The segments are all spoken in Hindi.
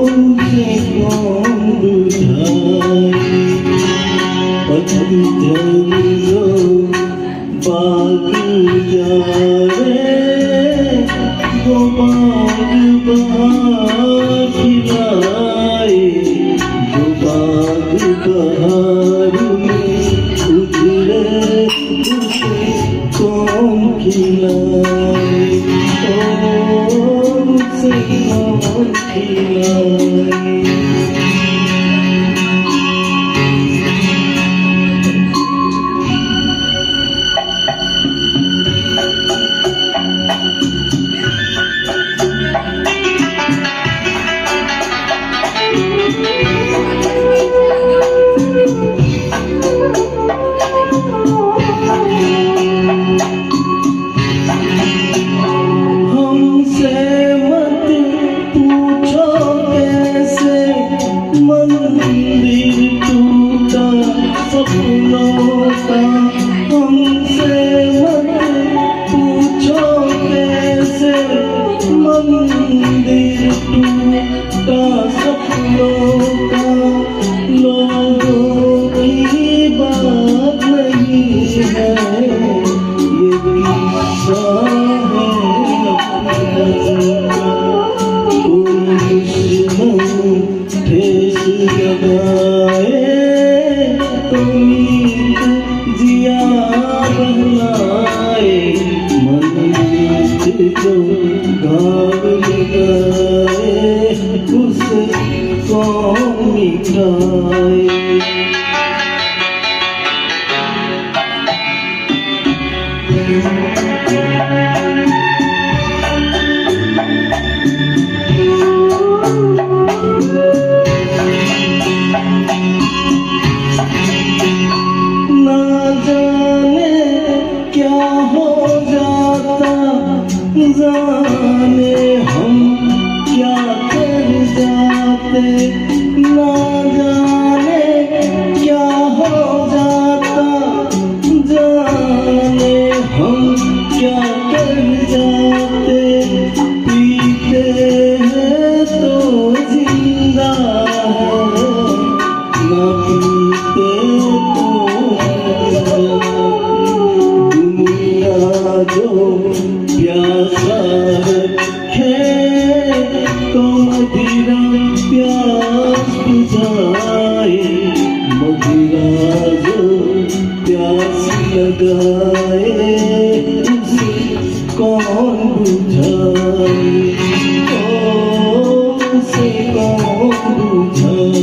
मुझे कौन बुझाए पतझड़ो बाग जा रे वो बाग बहार खिलाए वो बाग बहार में उजड़े उसे कौन खिलाए उसे कौन खिलाए जाने हम क्या कर जाते ना जाने क्या हो जाता जाने हम क्या कर जाते पीते हैं तो जिंदा है ना पीते तो दुनिया जो प्यासा रखे तो मदिरा प्यास बुझाए मदिरा जो प्यास लगाए उसे कौन बुझाए उसे कौन बुझाए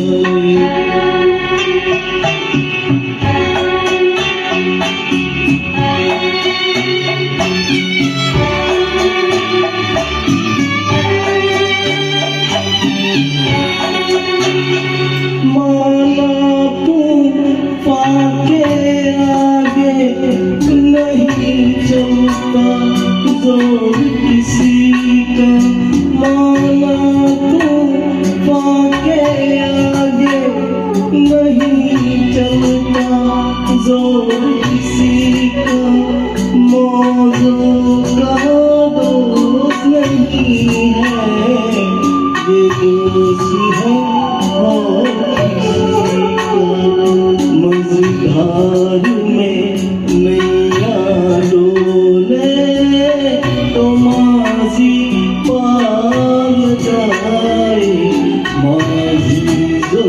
जोर किसी का माना तू पाके आगे नहीं चलता जोर किसी का मौजों का दोस्त नहीं है ये दोस्त है और किसी का मझधार में नैया डोले तो माजी पाल जाए माजी जो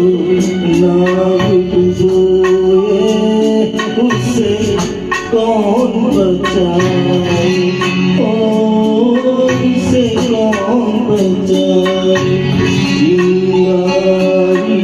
नाम डुबोए उसे कौन बचाए उसे कौन बचाए जिंगारी